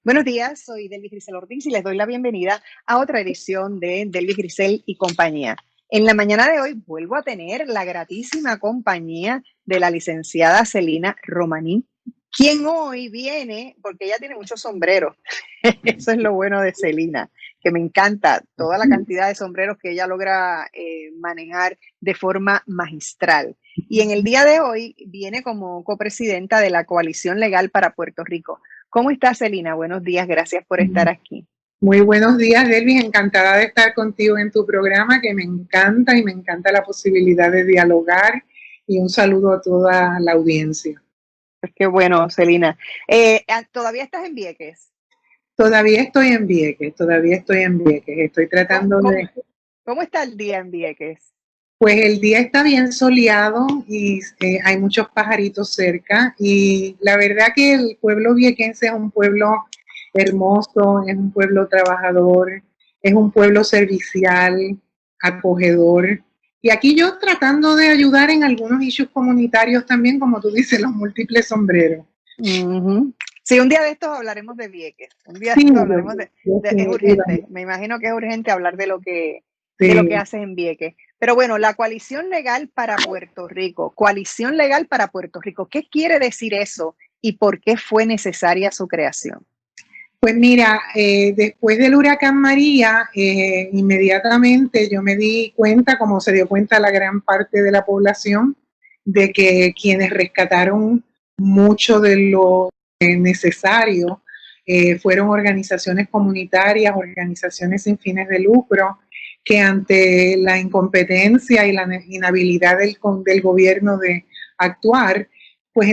Buenos días, soy Delvis Grisel Ortiz y les doy la bienvenida a otra edición de Delvis Grisel y compañía. En la mañana de hoy vuelvo a tener la gratísima compañía de la licenciada Celina Romaní, quien hoy viene, porque ella tiene muchos sombreros. Eso es lo bueno de Celina, que me encanta toda la cantidad de sombreros que ella logra manejar de forma magistral. Y en el día de hoy viene como copresidenta de la Coalición Legal para Puerto Rico. ¿Cómo estás, Celina? Buenos días, gracias por estar aquí. Muy buenos días, Delvis. Encantada de estar contigo en tu programa, que me encanta y me encanta la posibilidad de dialogar. Y un saludo a toda la audiencia. Pues qué bueno, Celina. ¿Todavía estás en Vieques? Todavía estoy en Vieques. Estoy tratando de... ¿Cómo está el día en Vieques? Pues el día está bien soleado y hay muchos pajaritos cerca. Y la verdad que el pueblo viequense es un pueblo hermoso, es un pueblo trabajador, es un pueblo servicial, acogedor. Y aquí yo tratando de ayudar en algunos issues comunitarios también, como tú dices, los múltiples sombreros. Uh-huh. Sí, un día de estos hablaremos de Vieques. Un día de Sí, estos hablaremos es urgente. Me imagino que es urgente hablar de lo que haces en Vieques. Pero bueno, la Coalición Legal para Puerto Rico. Coalición Legal para Puerto Rico. ¿Qué quiere decir eso y por qué fue necesaria su creación? Pues mira, después del huracán María, inmediatamente yo me di cuenta, como se dio cuenta la gran parte de la población, de que quienes rescataron mucho de lo necesario fueron organizaciones comunitarias, organizaciones sin fines de lucro, que ante la incompetencia y la inhabilidad del gobierno de actuar, pues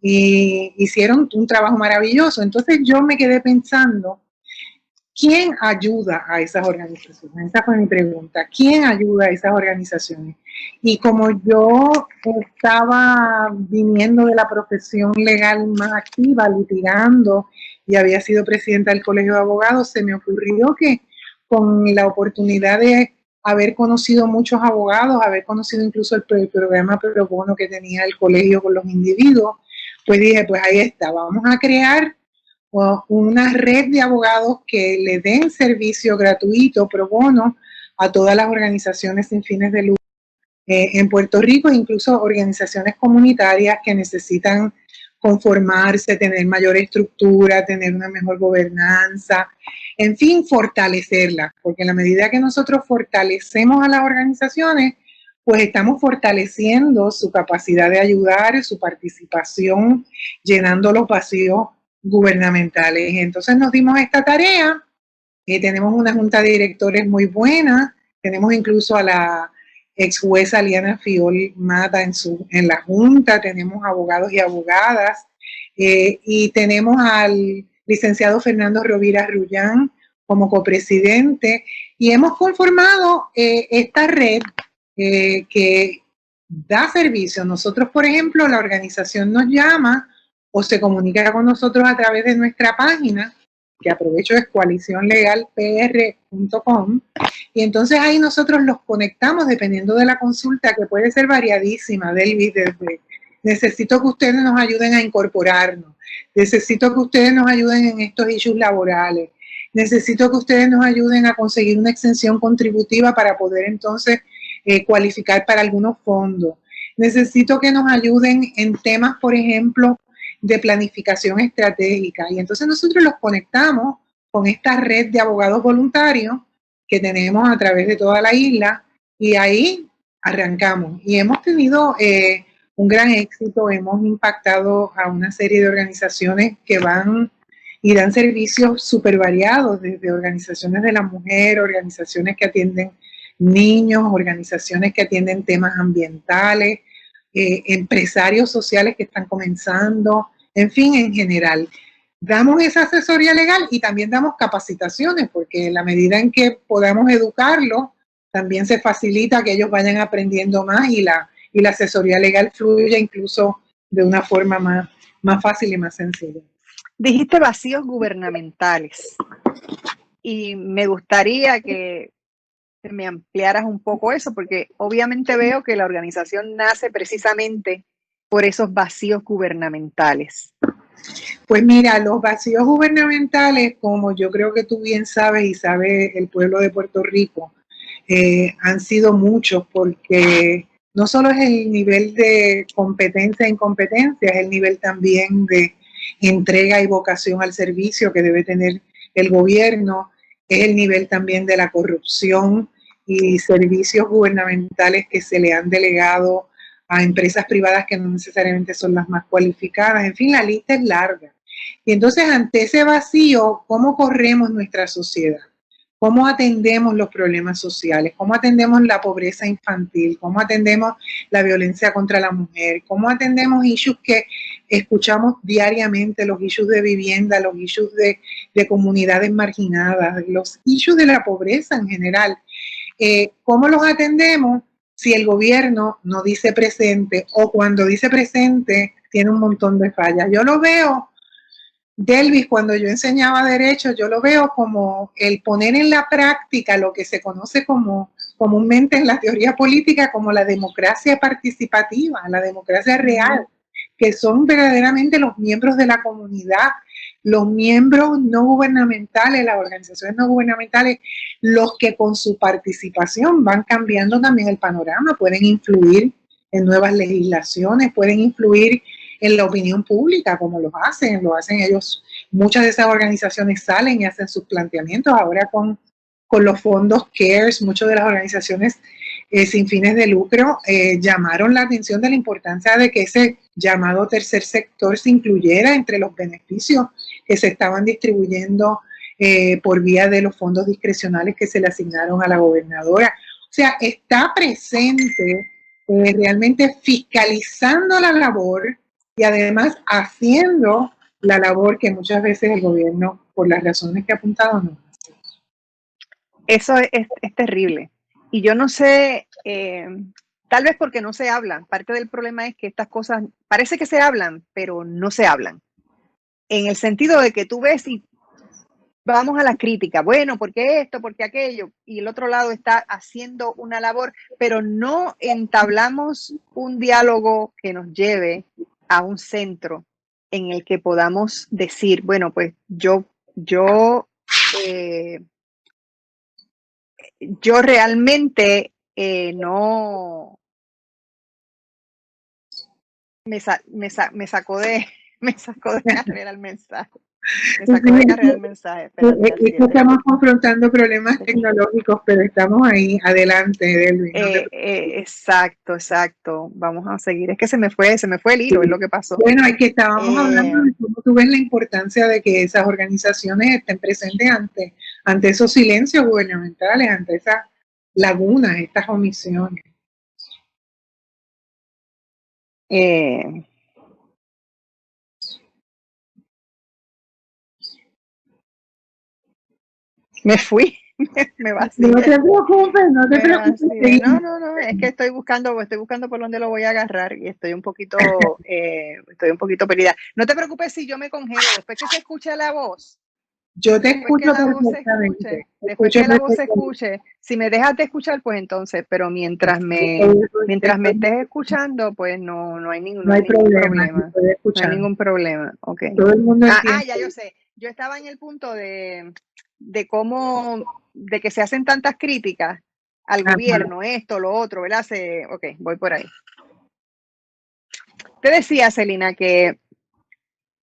y hicieron un trabajo maravilloso. Entonces yo me quedé pensando, ¿quién ayuda a esas organizaciones? Esa fue mi pregunta. ¿Quién ayuda a esas organizaciones? Y como yo estaba viniendo de la profesión legal más activa, litigando, y había sido presidenta del Colegio de Abogados, se me ocurrió que con la oportunidad de haber conocido muchos abogados, haber conocido incluso el programa pro bono que tenía el colegio con los individuos, pues dije, pues ahí está, vamos a crear una red de abogados que le den servicio gratuito pro bono a todas las organizaciones sin fines de lucro en Puerto Rico, incluso organizaciones comunitarias que necesitan conformarse, tener mayor estructura, tener una mejor gobernanza, en fin, fortalecerlas, porque en la medida que nosotros fortalecemos a las organizaciones, pues estamos fortaleciendo su capacidad de ayudar, su participación, llenando los vacíos gubernamentales. Entonces nos dimos esta tarea, tenemos una junta de directores muy buena, tenemos incluso a la ex jueza Liana Fiol Mata en la junta, tenemos abogados y abogadas, y tenemos al licenciado Fernando Rovira Rullán como copresidente, y hemos conformado esta red que da servicio. Nosotros, por ejemplo, la organización nos llama o se comunica con nosotros a través de nuestra página, que aprovecho es coalicionlegalpr.com, y entonces ahí nosotros los conectamos dependiendo de la consulta, que puede ser variadísima, Delvis, desde necesito que ustedes nos ayuden a incorporarnos, necesito que ustedes nos ayuden en estos issues laborales, necesito que ustedes nos ayuden a conseguir una exención contributiva para poder entonces cualificar para algunos fondos, necesito que nos ayuden en temas, por ejemplo, de planificación estratégica. Y entonces nosotros los conectamos con esta red de abogados voluntarios que tenemos a través de toda la isla, y ahí arrancamos. Y hemos tenido un gran éxito, hemos impactado a una serie de organizaciones que van y dan servicios súper variados, desde organizaciones de la mujer, organizaciones que atienden niños, organizaciones que atienden temas ambientales, empresarios sociales que están comenzando, en fin, en general. Damos esa asesoría legal y también damos capacitaciones, porque en la medida en que podamos educarlos, también se facilita que ellos vayan aprendiendo más y la asesoría legal fluya incluso de una forma más fácil y más sencilla. Dijiste vacíos gubernamentales y me gustaría que me ampliaras un poco eso, porque obviamente veo que la organización nace precisamente por esos vacíos gubernamentales. Pues mira, los vacíos gubernamentales, como yo creo que tú bien sabes y sabe el pueblo de Puerto Rico, han sido muchos porque no solo es el nivel de competencia e incompetencia, es el nivel también de entrega y vocación al servicio que debe tener el gobierno, es el nivel también de la corrupción y servicios gubernamentales que se le han delegado a empresas privadas que no necesariamente son las más cualificadas. En fin, la lista es larga. Y entonces, ante ese vacío, ¿cómo corremos nuestra sociedad? ¿Cómo atendemos los problemas sociales? ¿Cómo atendemos la pobreza infantil? ¿Cómo atendemos la violencia contra la mujer? ¿Cómo atendemos issues que escuchamos diariamente, los issues de vivienda, los issues de comunidades marginadas, los issues de la pobreza en general? ¿Cómo los atendemos si el gobierno no dice presente o cuando dice presente tiene un montón de fallas? Yo lo veo, Delvis, cuando yo enseñaba derecho, yo lo veo como el poner en la práctica lo que se conoce como comúnmente en la teoría política como la democracia participativa, la democracia real, que son verdaderamente los miembros de la comunidad, los miembros no gubernamentales, las organizaciones no gubernamentales, los que con su participación van cambiando también el panorama, pueden influir en nuevas legislaciones, pueden influir en la opinión pública, como lo hacen ellos. Muchas de esas organizaciones salen y hacen sus planteamientos. Ahora con los fondos CARES, muchas de las organizaciones sin fines de lucro llamaron la atención de la importancia de que ese llamado tercer sector se incluyera entre los beneficios que se estaban distribuyendo por vía de los fondos discrecionales que se le asignaron a la gobernadora. O sea, está presente realmente fiscalizando la labor y además haciendo la labor que muchas veces el gobierno, por las razones que he apuntado, no hace. Eso es terrible. Y yo no sé, tal vez porque no se hablan. Parte del problema es que estas cosas parece que se hablan, pero no se hablan. En el sentido de que tú ves y vamos a la crítica. Bueno, ¿por qué esto? ¿Por qué aquello? Y el otro lado está haciendo una labor, pero no entablamos un diálogo que nos lleve a un centro en el que podamos decir, bueno, pues yo realmente no me sacó de carrera el mensaje. Me sacó de carrera el mensaje. Estamos confrontando problemas tecnológicos, pero estamos ahí, adelante, Delvis. Exacto. Vamos a seguir. Es que se me fue el hilo, es lo que pasó. Bueno, es que estábamos hablando de cómo tú ves la importancia de que esas organizaciones estén presentes ante esos silencios gubernamentales, ante esas lagunas, estas omisiones. Me fui, me vacilé. No te preocupes. No, es que estoy buscando por dónde lo voy a agarrar y estoy un poquito perdida. No te preocupes si yo me congelo, después que se escuche la voz. Yo te escucho perfectamente. Después que la voz se escuche, si me dejas de escuchar, pues entonces, pero mientras me estés escuchando, pues no hay ningún problema. No hay ningún problema. Okay. Todo el mundo entiende. Ya yo sé. Yo estaba en el punto de que se hacen tantas críticas al gobierno, esto, lo otro, ¿verdad? Ok, voy por ahí. Te decía, Celina, que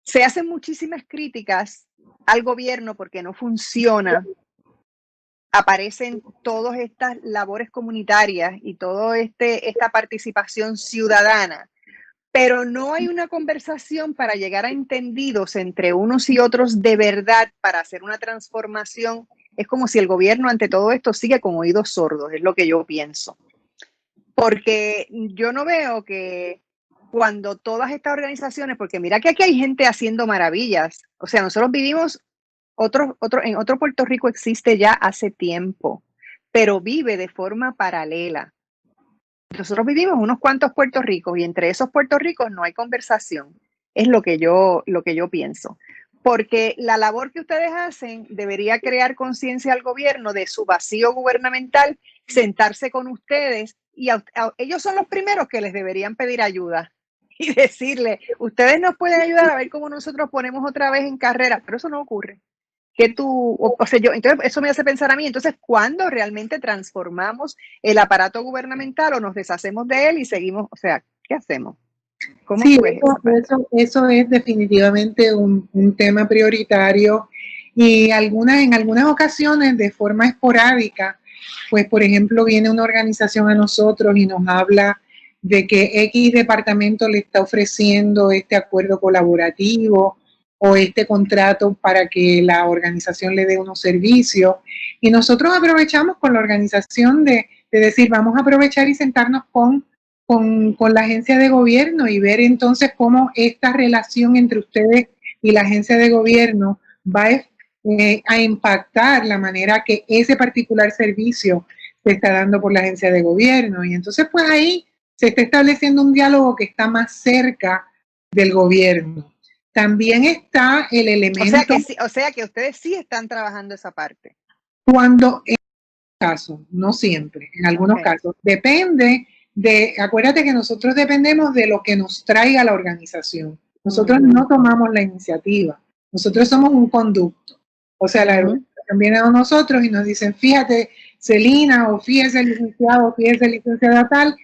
se hacen muchísimas críticas al gobierno porque no funciona. Aparecen todas estas labores comunitarias y toda esta participación ciudadana, pero no hay una conversación para llegar a entendidos entre unos y otros de verdad para hacer una transformación. Es como si el gobierno ante todo esto sigue con oídos sordos, es lo que yo pienso. Porque yo no veo que cuando todas estas organizaciones, porque mira que aquí hay gente haciendo maravillas, o sea, nosotros vivimos, en otro Puerto Rico existe ya hace tiempo, pero vive de forma paralela. Nosotros vivimos unos cuantos Puerto Ricos y entre esos Puerto Ricos no hay conversación. Es lo que yo pienso. Porque la labor que ustedes hacen debería crear conciencia al gobierno de su vacío gubernamental, sentarse con ustedes y ellos son los primeros que les deberían pedir ayuda. y decirle, ustedes nos pueden ayudar a ver cómo nosotros ponemos otra vez en carrera, pero eso no ocurre. Que tú, o sea, entonces eso me hace pensar a mí, entonces, ¿cuándo realmente transformamos el aparato gubernamental o nos deshacemos de él y seguimos, o sea, ¿qué hacemos? ¿Cómo Sí, tú ves esa parte? eso es definitivamente un tema prioritario y en algunas ocasiones de forma esporádica, pues por ejemplo viene una organización a nosotros y nos habla de que X departamento le está ofreciendo este acuerdo colaborativo o este contrato para que la organización le dé unos servicios y nosotros aprovechamos con la organización de decir vamos a aprovechar y sentarnos con la agencia de gobierno y ver entonces cómo esta relación entre ustedes y la agencia de gobierno va a impactar la manera que ese particular servicio se está dando por la agencia de gobierno. Y entonces pues ahí se está estableciendo un diálogo que está más cerca del gobierno. También está el elemento... O sea que ustedes sí están trabajando esa parte. Cuando en casos, no siempre, en algunos casos, depende acuérdate que nosotros dependemos de lo que nos traiga la organización. Nosotros no tomamos la iniciativa, nosotros somos un conducto. O sea, la organización viene a nosotros y nos dicen, fíjate, Celina, o fíjese, licenciado, o fíjese, licenciada tal,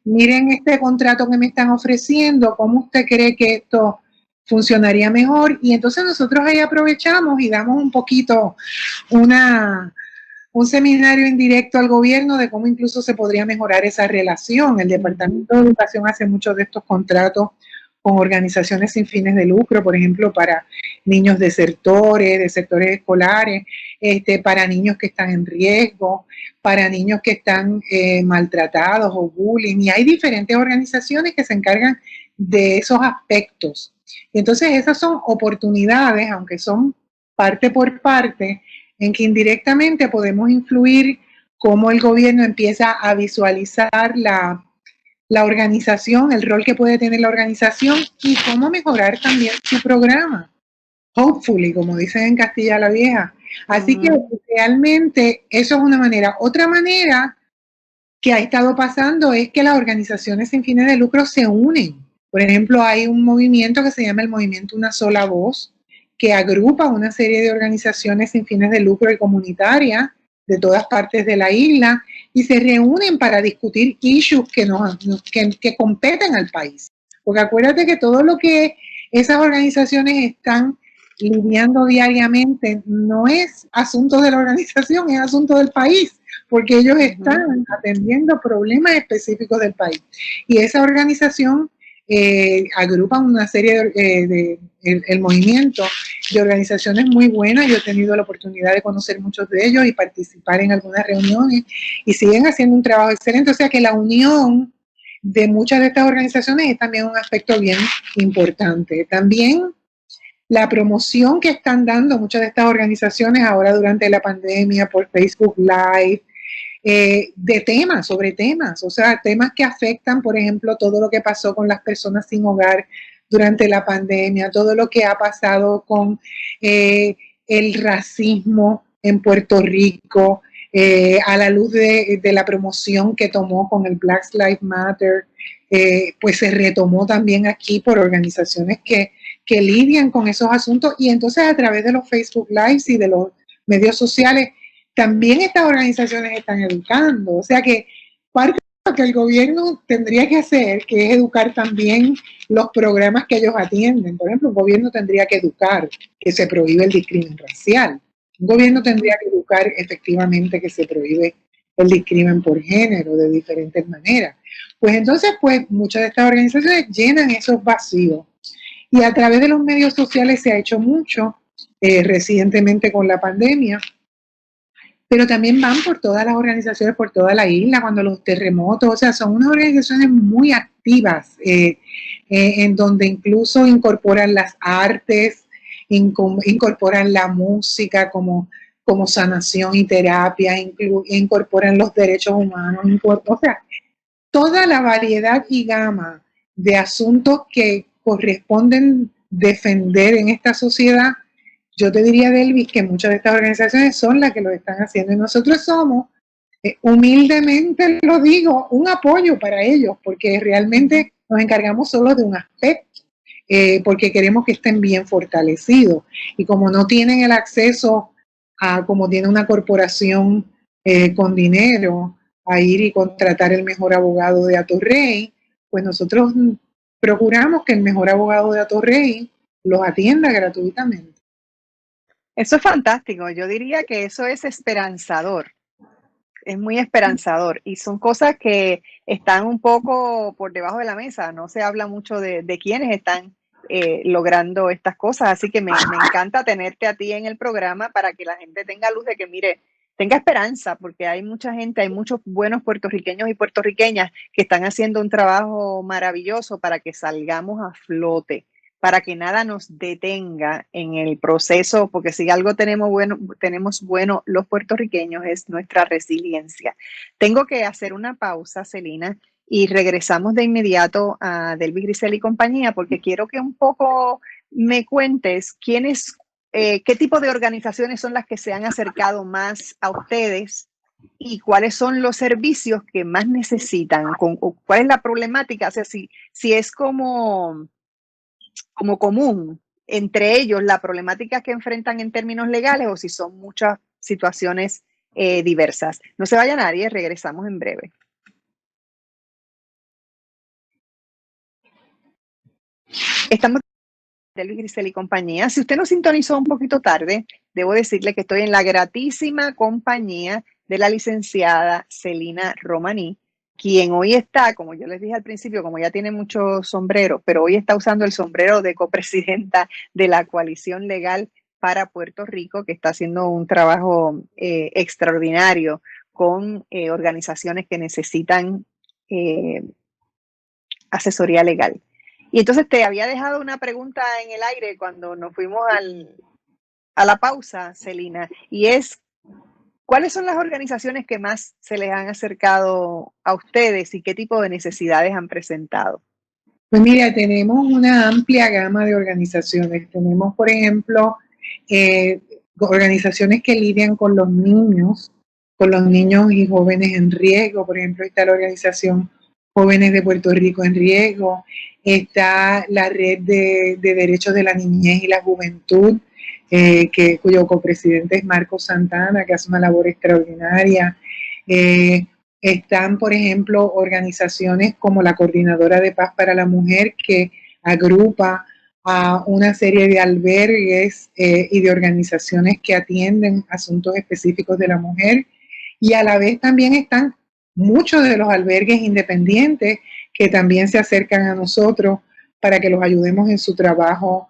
miren este contrato que me están ofreciendo, ¿cómo usted cree que esto funcionaría mejor? Y entonces nosotros ahí aprovechamos y damos un poquito un seminario indirecto al gobierno de cómo incluso se podría mejorar esa relación. El Departamento de Educación hace muchos de estos contratos con organizaciones sin fines de lucro, por ejemplo, para niños de sectores escolares, para niños que están en riesgo, para niños que están maltratados o bullying. Y hay diferentes organizaciones que se encargan de esos aspectos. Y entonces esas son oportunidades, aunque son parte por parte, en que indirectamente podemos influir cómo el gobierno empieza a visualizar la organización, el rol que puede tener la organización y cómo mejorar también su programa. Hopefully, como dicen en Castilla la Vieja. Así que realmente eso es una manera. Otra manera que ha estado pasando es que las organizaciones sin fines de lucro se unen. Por ejemplo, hay un movimiento que se llama el Movimiento Una Sola Voz, que agrupa una serie de organizaciones sin fines de lucro y comunitarias de todas partes de la isla y se reúnen para discutir issues que competen al país. Porque acuérdate que todo lo que esas organizaciones están lidiando diariamente no es asunto de la organización, es asunto del país, porque ellos están atendiendo problemas específicos del país. Y esa organización agrupa una serie el movimiento de organizaciones muy buenas. Yo he tenido la oportunidad de conocer muchos de ellos y participar en algunas reuniones y siguen haciendo un trabajo excelente. O sea que la unión de muchas de estas organizaciones es también un aspecto bien importante. También la promoción que están dando muchas de estas organizaciones ahora durante la pandemia por Facebook Live, de temas, sobre temas, o sea, temas que afectan, por ejemplo, todo lo que pasó con las personas sin hogar durante la pandemia, todo lo que ha pasado con el racismo en Puerto Rico, a la luz de la promoción que tomó con el Black Lives Matter, pues se retomó también aquí por organizaciones que lidian con esos asuntos y entonces a través de los Facebook Lives y de los medios sociales también estas organizaciones están educando. O sea que parte de lo que el gobierno tendría que hacer, que es educar también los programas que ellos atienden. Por ejemplo, el gobierno tendría que educar que se prohíbe el discrimen racial. Un gobierno tendría que educar efectivamente que se prohíbe el discrimen por género de diferentes maneras. Pues entonces, pues muchas de estas organizaciones llenan esos vacíos. Y a través de los medios sociales se ha hecho mucho, recientemente con la pandemia, pero también van por todas las organizaciones, por toda la isla, cuando los terremotos, o sea, son unas organizaciones muy activas, en donde incluso incorporan las artes, incorporan la música como sanación y terapia, incorporan los derechos humanos, o sea, toda la variedad y gama de asuntos que corresponden defender en esta sociedad. Yo te diría, Delvis, que muchas de estas organizaciones son las que lo están haciendo y nosotros somos, humildemente lo digo, un apoyo para ellos, porque realmente nos encargamos solo de un aspecto, porque queremos que estén bien fortalecidos. Y como no tienen el acceso a, como tiene una corporación con dinero, a ir y contratar el mejor abogado de Atorrey, pues nosotros procuramos que el mejor abogado de Atorrey los atienda gratuitamente. Eso es fantástico. Yo diría que eso es esperanzador. Es muy esperanzador y son cosas que están un poco por debajo de la mesa. No se habla mucho de quienes están logrando estas cosas. Así que me encanta tenerte a ti en el programa para que la gente tenga luz de que, mire, tenga esperanza, porque hay mucha gente, hay muchos buenos puertorriqueños y puertorriqueñas que están haciendo un trabajo maravilloso para que salgamos a flote, para que nada nos detenga en el proceso, porque si algo tenemos bueno los puertorriqueños es nuestra resiliencia. Tengo que hacer una pausa, Celina, y regresamos de inmediato a Delvis Grisel y compañía, porque quiero que un poco me cuentes qué tipo de organizaciones son las que se han acercado más a ustedes y cuáles son los servicios que más necesitan, cuál es la problemática, o sea, si es como común entre ellos la problemática que enfrentan en términos legales o si son muchas situaciones diversas. No se vaya nadie, regresamos en breve. Estamos de Luis Grisel y compañía. Si usted nos sintonizó un poquito tarde, debo decirle que estoy en la gratísima compañía de la licenciada Celina Romaní, quien hoy está, como yo les dije al principio, como ya tiene muchos sombreros, pero hoy está usando el sombrero de copresidenta de la Coalición Legal para Puerto Rico, que está haciendo un trabajo extraordinario con organizaciones que necesitan asesoría legal. Y entonces te había dejado una pregunta en el aire cuando nos fuimos a la pausa, Celina, y es, ¿cuáles son las organizaciones que más se les han acercado a ustedes y qué tipo de necesidades han presentado? Pues mira, tenemos una amplia gama de organizaciones. Tenemos, por ejemplo, organizaciones que lidian con los niños y jóvenes en riesgo. Por ejemplo, está la organización Jóvenes de Puerto Rico en Riesgo, está la Red de Derechos de la Niñez y la Juventud, cuyo copresidente es Marcos Santana, que hace una labor extraordinaria. Están, por ejemplo, organizaciones como la Coordinadora de Paz para la Mujer, que agrupa a una serie de albergues y de organizaciones que atienden asuntos específicos de la mujer. Y a la vez también están muchos de los albergues independientes que también se acercan a nosotros para que los ayudemos en su trabajo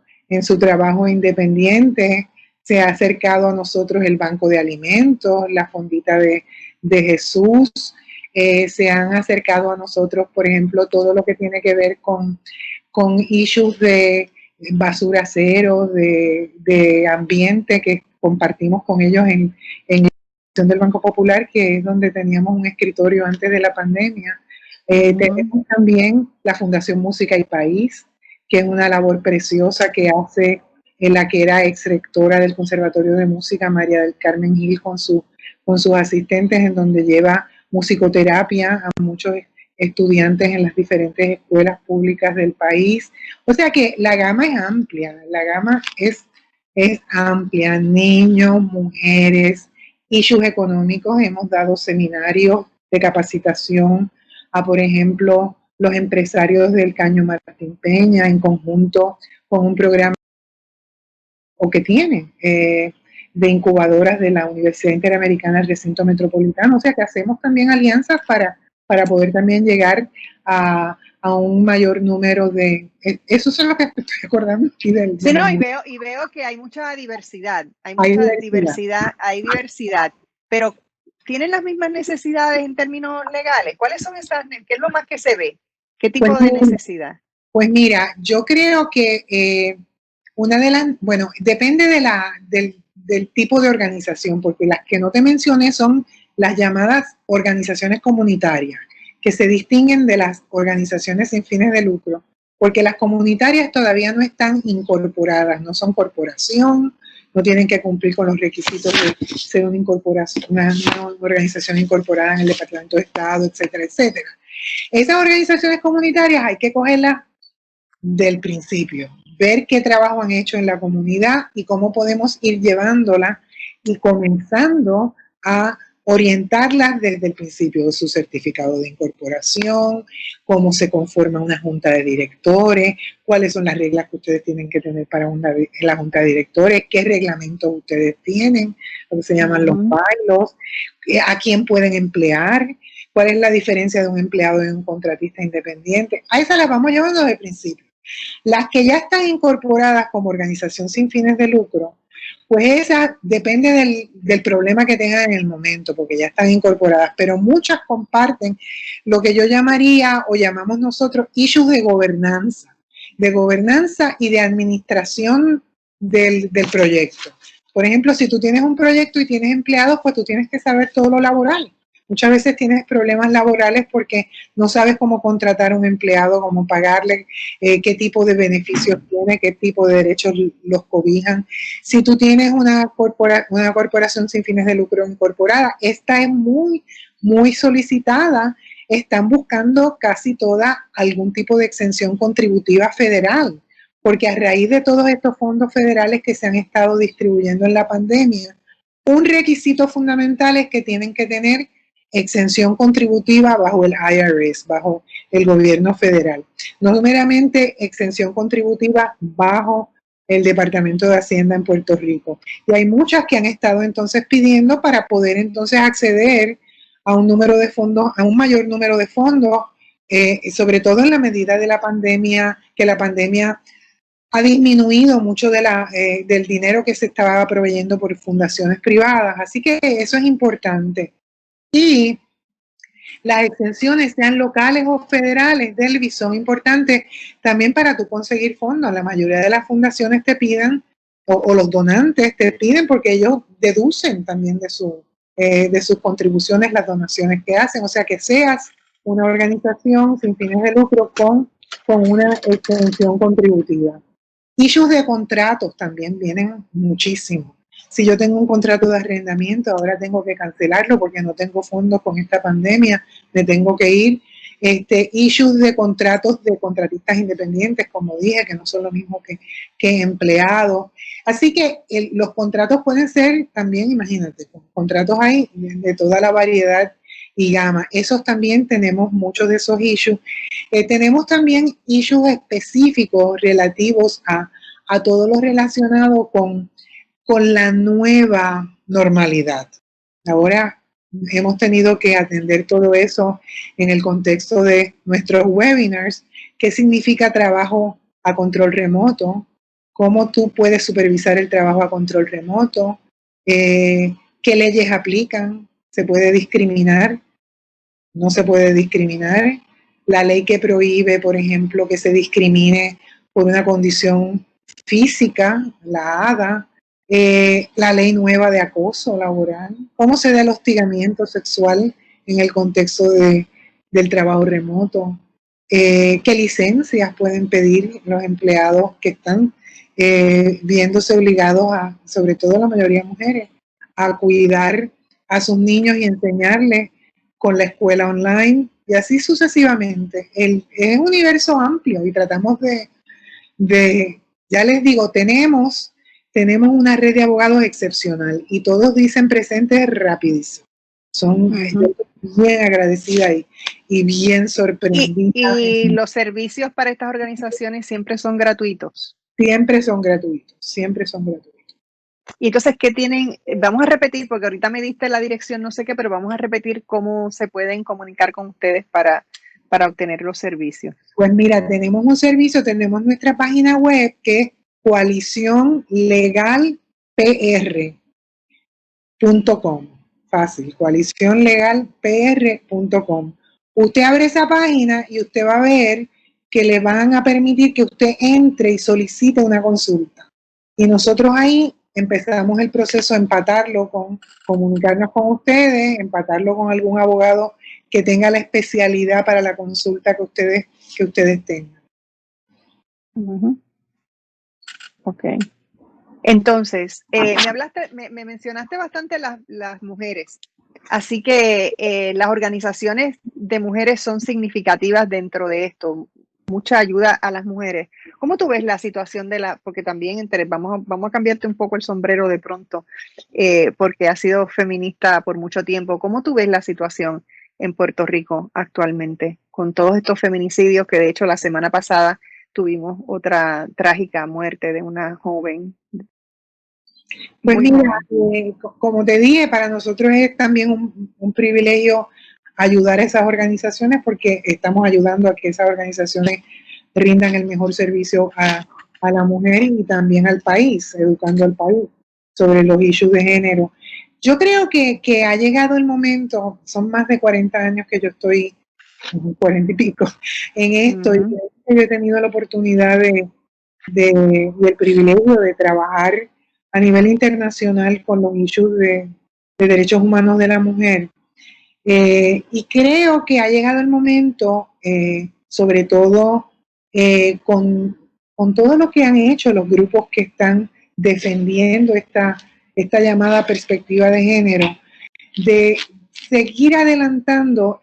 independiente. Se ha acercado a nosotros el Banco de Alimentos, la Fondita de Jesús. Se han acercado a nosotros, por ejemplo, todo lo que tiene que ver con issues de basura cero, de ambiente que compartimos con ellos en del Banco Popular, que es donde teníamos un escritorio antes de la pandemia. Tenemos también la Fundación Música y País, que es una labor preciosa que hace la que era ex rectora del Conservatorio de Música, María del Carmen Gil, con sus asistentes, en donde lleva musicoterapia a muchos estudiantes en las diferentes escuelas públicas del país. O sea que la gama es amplia, es amplia, niños, mujeres, issues económicos. Hemos dado seminarios de capacitación a, por ejemplo, los empresarios del Caño Martín Peña, en conjunto con un programa que tiene de incubadoras de la Universidad Interamericana del Recinto Metropolitano. O sea que hacemos también alianzas para poder también llegar a un mayor número de... Eso es lo que estoy acordando aquí del... Sí, no, y veo que hay mucha diversidad, hay diversidad, pero ¿tienen las mismas necesidades en términos legales? ¿Cuáles son esas? ¿Qué es lo más que se ve? ¿Qué tipo de necesidad? Pues mira, yo creo que depende del tipo de organización, porque las que no te mencioné son las llamadas organizaciones comunitarias, que se distinguen de las organizaciones sin fines de lucro, porque las comunitarias todavía no están incorporadas, no son corporación, no tienen que cumplir con los requisitos de ser una organización incorporada en el Departamento de Estado, etcétera, etcétera. Esas organizaciones comunitarias hay que cogerlas del principio, ver qué trabajo han hecho en la comunidad y cómo podemos ir llevándola y comenzando a orientarlas desde el principio de su certificado de incorporación, cómo se conforma una junta de directores, cuáles son las reglas que ustedes tienen que tener para la junta de directores, qué reglamentos ustedes tienen, lo que se llaman los bylaws, a quién pueden emplear, cuál es la diferencia de un empleado y un contratista independiente. A esas las vamos llevando desde el principio. Las que ya están incorporadas como organización sin fines de lucro, pues esa depende del problema que tengan en el momento, porque ya están incorporadas, pero muchas comparten lo que yo llamaría o llamamos nosotros issues de gobernanza y de administración del proyecto. Por ejemplo, si tú tienes un proyecto y tienes empleados, pues tú tienes que saber todo lo laboral. Muchas veces tienes problemas laborales porque no sabes cómo contratar a un empleado, cómo pagarle, qué tipo de beneficios tiene, qué tipo de derechos los cobijan. Si tú tienes una corporación sin fines de lucro incorporada, esta es muy, muy solicitada. Están buscando casi toda algún tipo de exención contributiva federal, porque a raíz de todos estos fondos federales que se han estado distribuyendo en la pandemia, un requisito fundamental es que tienen que tener exención contributiva bajo el IRS, bajo el gobierno federal. No meramente exención contributiva bajo el Departamento de Hacienda en Puerto Rico. Y hay muchas que han estado entonces pidiendo para poder entonces acceder a un número de fondos, a un mayor número de fondos, sobre todo en la medida de la pandemia, que la pandemia ha disminuido mucho del dinero que se estaba proveyendo por fundaciones privadas. Así que eso es importante. Y las exenciones, sean locales o federales, Delvi, son importantes también para tú conseguir fondos. La mayoría de las fundaciones te piden, o los donantes te piden, porque ellos deducen también de sus contribuciones las donaciones que hacen. O sea, que seas una organización sin fines de lucro con una exención contributiva. Issues de contratos también vienen muchísimo. Si yo tengo un contrato de arrendamiento, ahora tengo que cancelarlo porque no tengo fondos con esta pandemia, me tengo que ir. Issues de contratos de contratistas independientes, como dije, que no son lo mismo que empleados. Así que los contratos pueden ser también, imagínate, contratos hay de toda la variedad y gama. Esos también tenemos muchos de esos issues. Tenemos también issues específicos relativos a todo lo relacionado con la nueva normalidad. Ahora hemos tenido que atender todo eso en el contexto de nuestros webinars. ¿Qué significa trabajo a control remoto? ¿Cómo tú puedes supervisar el trabajo a control remoto? ¿Qué leyes aplican? ¿Se puede discriminar? ¿No se puede discriminar? La ley que prohíbe, por ejemplo, que se discrimine por una condición física, la ADA, la ley nueva de acoso laboral, cómo se da el hostigamiento sexual en el contexto del trabajo remoto, qué licencias pueden pedir los empleados que están viéndose obligados a, sobre todo la mayoría de mujeres, a cuidar a sus niños y enseñarles con la escuela online y así sucesivamente. Es un universo amplio y tratamos ya les digo, tenemos una red de abogados excepcional y todos dicen presentes rapidísimo. Yo bien agradecida y bien sorprendida. ¿Y los servicios para estas organizaciones siempre son gratuitos? Siempre son gratuitos, siempre son gratuitos. Y entonces, ¿qué tienen? Vamos a repetir, porque ahorita me diste la dirección, no sé qué, pero vamos a repetir cómo se pueden comunicar con ustedes para obtener los servicios. Pues mira, tenemos un servicio, tenemos nuestra página web que es coaliciónlegalpr.com. Fácil, coaliciónlegalpr.com. Usted abre esa página y usted va a ver que le van a permitir que usted entre y solicite una consulta. Y nosotros ahí empezamos el proceso, comunicarnos con ustedes, empatarlo con algún abogado que tenga la especialidad para la consulta que ustedes tengan. Ok. Entonces, me mencionaste bastante las mujeres. Así que las organizaciones de mujeres son significativas dentro de esto, mucha ayuda a las mujeres. ¿Cómo tú ves la situación porque también vamos a cambiarte un poco el sombrero de pronto, porque has sido feminista por mucho tiempo? ¿Cómo tú ves la situación en Puerto Rico actualmente con todos estos feminicidios que de hecho la semana pasada tuvimos otra trágica muerte de una joven? Pues Muy mira, joven. como te dije, para nosotros es también un privilegio ayudar a esas organizaciones porque estamos ayudando a que esas organizaciones rindan el mejor servicio a la mujer y también al país, educando al país sobre los issues de género. Yo creo que ha llegado el momento, son más de 40 años que yo estoy, 40 y pico, en esto, y yo he tenido la oportunidad y el privilegio de trabajar a nivel internacional con los issues de derechos humanos de la mujer. Y creo que ha llegado el momento, sobre todo con todo lo que han hecho los grupos que están defendiendo esta llamada perspectiva de género, de seguir adelantando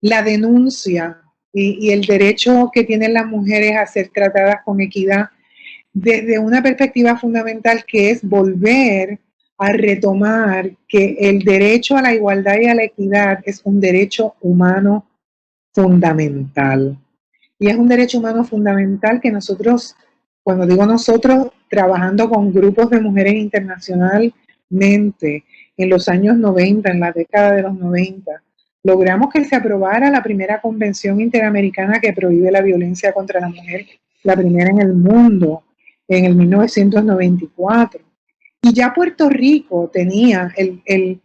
la denuncia y el derecho que tienen las mujeres a ser tratadas con equidad desde una perspectiva fundamental, que es volver a retomar que el derecho a la igualdad y a la equidad es un derecho humano fundamental. Y es un derecho humano fundamental que nosotros, cuando digo nosotros, trabajando con grupos de mujeres internacionalmente en los años 90, en la década de los 90, logramos que se aprobara la primera convención interamericana que prohíbe la violencia contra la mujer, la primera en el mundo, en el 1994. Y ya Puerto Rico tenía el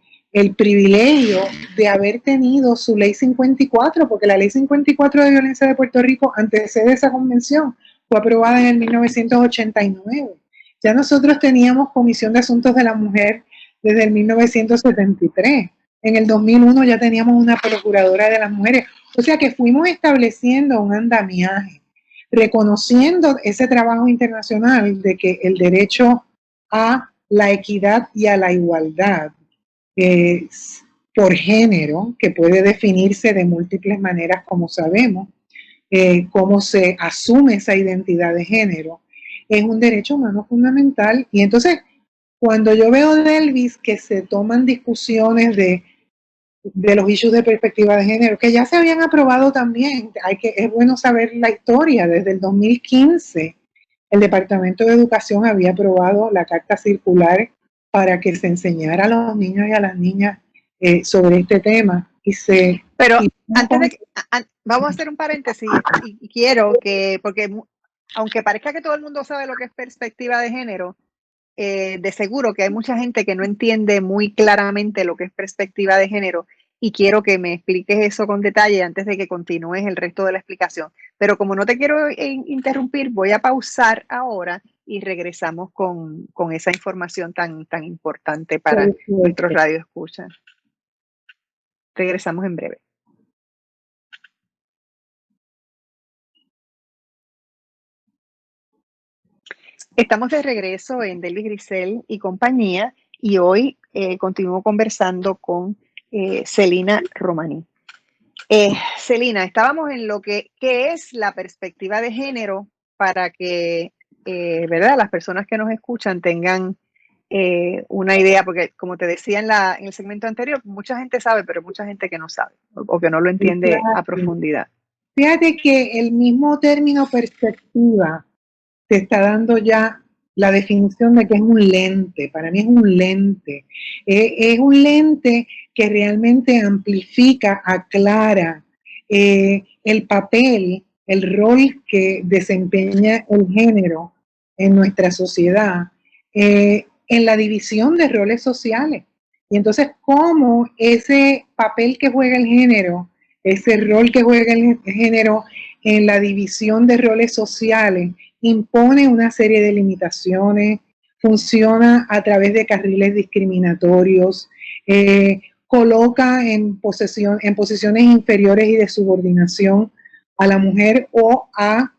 privilegio de haber tenido su ley 54, porque la ley 54 de violencia de Puerto Rico antecede esa convención, fue aprobada en el 1989. Ya nosotros teníamos Comisión de Asuntos de la Mujer desde el 1973. En el 2001 ya teníamos una Procuradora de las Mujeres. O sea que fuimos estableciendo un andamiaje, reconociendo ese trabajo internacional de que el derecho a la equidad y a la igualdad por género, que puede definirse de múltiples maneras, como sabemos, cómo se asume esa identidad de género, es un derecho humano fundamental. Y entonces, cuando yo veo de Elvis que se toman discusiones de los issues de perspectiva de género, que ya se habían aprobado también, es bueno saber la historia. Desde el 2015, el Departamento de Educación había aprobado la Carta Circular para que se enseñara a los niños y a las niñas sobre este tema. Pero antes de que, vamos a hacer un paréntesis y quiero que, porque aunque parezca que todo el mundo sabe lo que es perspectiva de género, de seguro que hay mucha gente que no entiende muy claramente lo que es perspectiva de género y quiero que me expliques eso con detalle antes de que continúes el resto de la explicación. Pero como no te quiero interrumpir, voy a pausar ahora y regresamos con esa información tan importante para nuestros radioescuchas. Regresamos en breve. Estamos de regreso en Delvis Grisel y compañía y hoy continúo conversando con Celina Romaní. Celina, estábamos en lo que es la perspectiva de género para que ¿verdad? Las personas que nos escuchan tengan una idea, porque como te decía en el segmento anterior, mucha gente sabe, pero mucha gente que no sabe o que no lo entiende a profundidad. Fíjate que el mismo término perspectiva te está dando ya la definición de que es un lente. Para mí es un lente. Es un lente que realmente amplifica, aclara el papel, el rol que desempeña el género en nuestra sociedad, en la división de roles sociales. Y entonces, cómo ese papel que juega el género, ese rol que juega el género en la división de roles sociales, impone una serie de limitaciones, funciona a través de carriles discriminatorios, coloca en posiciones inferiores y de subordinación a la mujer o a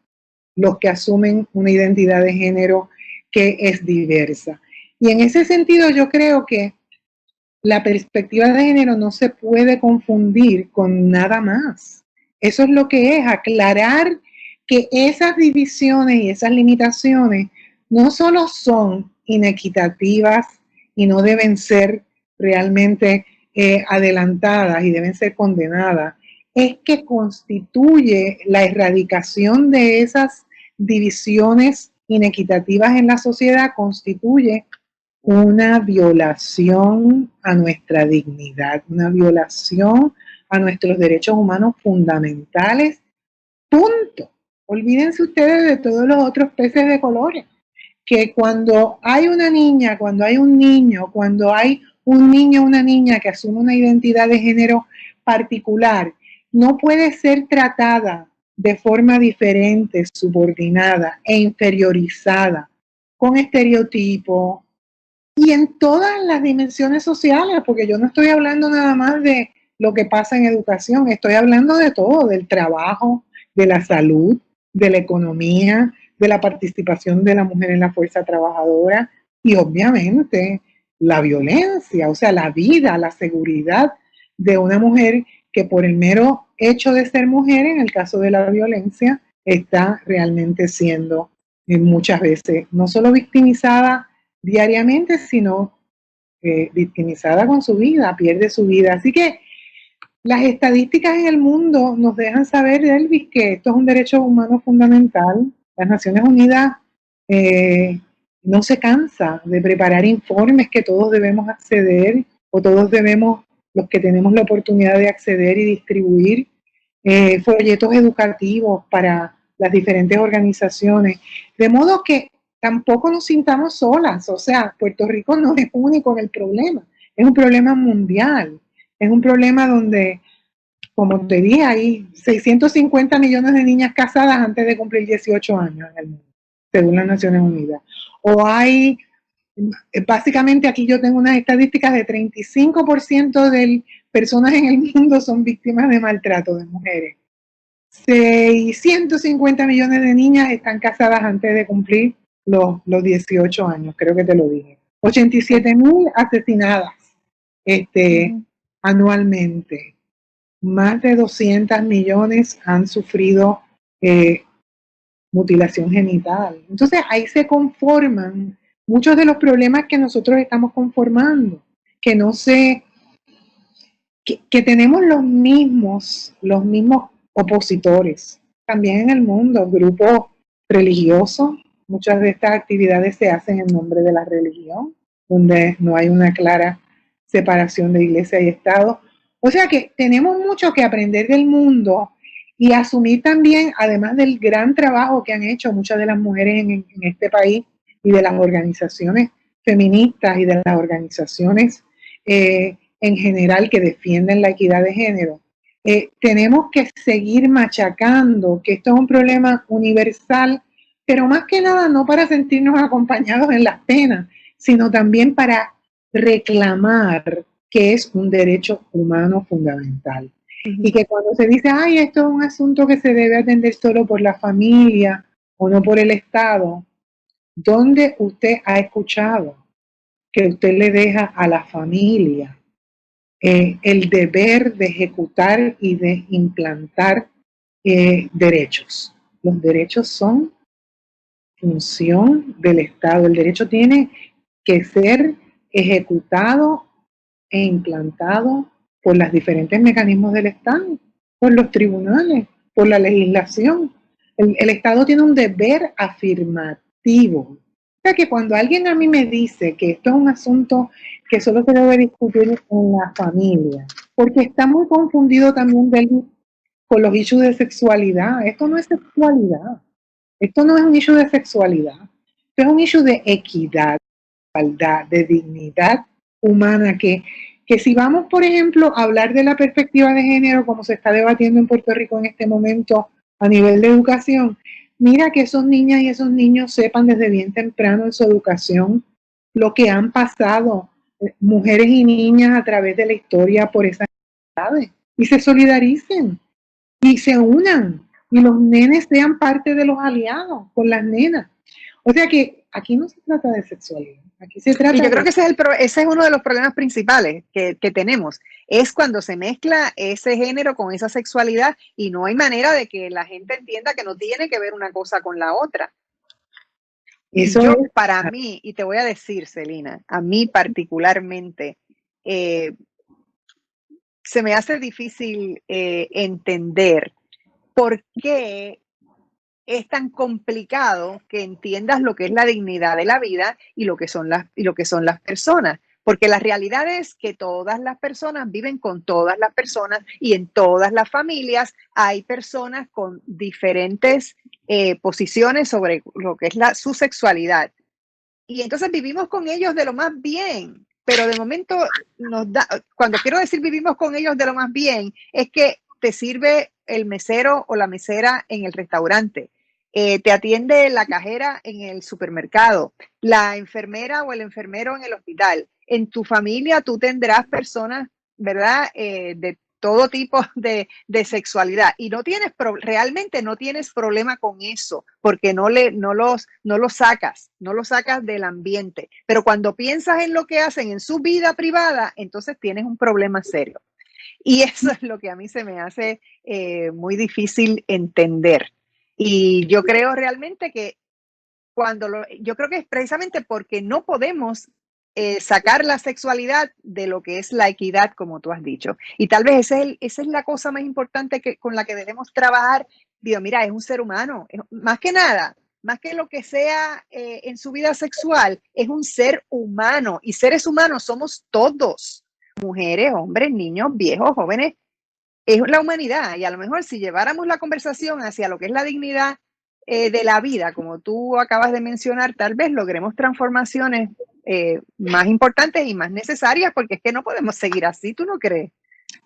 los que asumen una identidad de género que es diversa. Y en ese sentido yo creo que la perspectiva de género no se puede confundir con nada más. Eso es lo que es, aclarar que esas divisiones y esas limitaciones no solo son inequitativas y no deben ser realmente adelantadas y deben ser condenadas, es que constituye la erradicación de esas divisiones inequitativas en la sociedad, constituye una violación a nuestra dignidad, una violación a nuestros derechos humanos fundamentales. Punto. Olvídense ustedes de todos los otros peces de colores, que cuando hay una niña, cuando hay un niño, cuando hay un niño o una niña que asume una identidad de género particular, no puede ser tratada de forma diferente, subordinada e inferiorizada, con estereotipos, y en todas las dimensiones sociales, porque yo no estoy hablando nada más de lo que pasa en educación, estoy hablando de todo, del trabajo, de la salud, de la economía, de la participación de la mujer en la fuerza trabajadora y obviamente la violencia, o sea, la vida, la seguridad de una mujer que por el mero hecho de ser mujer, en el caso de la violencia, está realmente siendo muchas veces no solo victimizada diariamente, sino victimizada con su vida, pierde su vida. Así que las estadísticas en el mundo nos dejan saber, Elvis, que esto es un derecho humano fundamental. Las Naciones Unidas no se cansa de preparar informes que todos debemos acceder, o todos debemos, los que tenemos la oportunidad de acceder y distribuir, folletos educativos para las diferentes organizaciones. De modo que tampoco nos sintamos solas, o sea, Puerto Rico no es único en el problema, es un problema mundial, es un problema donde, como te dije, hay 650 millones de niñas casadas antes de cumplir 18 años en el mundo, según las Naciones Unidas. O hay, básicamente aquí yo tengo unas estadísticas de 35% de personas en el mundo son víctimas de maltrato de mujeres. 650 millones de niñas están casadas antes de cumplir los 18 años, creo que te lo dije. 87,000 asesinadas anualmente. Más de 200 millones han sufrido mutilación genital. Entonces ahí se conforman muchos de los problemas que nosotros estamos conformando, que no sé, que tenemos los mismos opositores. También en el mundo, grupos religiosos, muchas de estas actividades se hacen en nombre de la religión, donde no hay una clara separación de iglesia y Estado. O sea que tenemos mucho que aprender del mundo y asumir también, además del gran trabajo que han hecho muchas de las mujeres en este país y de las organizaciones feministas y de las organizaciones en general que defienden la equidad de género, tenemos que seguir machacando que esto es un problema universal, pero más que nada no para sentirnos acompañados en las penas, sino también para reclamar que es un derecho humano fundamental. Y que cuando se dice, ay, esto es un asunto que se debe atender solo por la familia o no por el Estado, ¿dónde usted ha escuchado que usted le deja a la familia el deber de ejecutar y de implantar derechos? Los derechos son función del Estado. El derecho tiene que ser ejecutado e implantado por los diferentes mecanismos del Estado, por los tribunales, por la legislación. El Estado tiene un deber afirmativo. O sea que cuando alguien a mí me dice que esto es un asunto que solo se debe discutir en la familia, porque está muy confundido también con los issues de sexualidad. Esto no es sexualidad. Esto no es un issue de sexualidad. Esto es un issue de equidad, de igualdad, de dignidad humana, que si vamos, por ejemplo, a hablar de la perspectiva de género, como se está debatiendo en Puerto Rico en este momento a nivel de educación, mira que esos niñas y esos niños sepan desde bien temprano en su educación lo que han pasado mujeres y niñas a través de la historia por esas edades, y se solidaricen y se unan, y los nenes sean parte de los aliados con las nenas. O sea que aquí no se trata de sexualidad, aquí se Y trata yo creo de... que ese es uno de los problemas principales que tenemos, es cuando se mezcla ese género con esa sexualidad y no hay manera de que la gente entienda que no tiene que ver una cosa con la otra. Y Eso yo, es, para mí, y te voy a decir, Celina, a mí particularmente, se me hace difícil entender por qué es tan complicado que entiendas lo que es la dignidad de la vida y lo que son las personas. Porque la realidad es que todas las personas viven con todas las personas y en todas las familias hay personas con diferentes posiciones sobre lo que es su sexualidad. Y entonces vivimos con ellos de lo más bien, pero de momento cuando quiero decir vivimos con ellos de lo más bien, es que te sirve el mesero o la mesera en el restaurante, te atiende la cajera en el supermercado, la enfermera o el enfermero en el hospital. En tu familia tú tendrás personas, ¿verdad? De todo tipo de sexualidad y realmente no tienes problema con eso porque no los sacas del ambiente. Pero cuando piensas en lo que hacen en su vida privada, entonces tienes un problema serio. Y eso es lo que a mí se me hace muy difícil entender. Y yo creo realmente que yo creo que es precisamente porque no podemos sacar la sexualidad de lo que es la equidad, como tú has dicho. Y tal vez esa es la cosa más importante con la que debemos trabajar. Digo, mira, es un ser humano, más que nada, más que lo que sea en su vida sexual, es un ser humano. Y seres humanos somos todos, mujeres, hombres, niños, viejos, jóvenes, es la humanidad. Y a lo mejor si lleváramos la conversación hacia lo que es la dignidad de la vida, como tú acabas de mencionar, tal vez logremos transformaciones más importantes y más necesarias, porque es que no podemos seguir así, ¿tú no crees?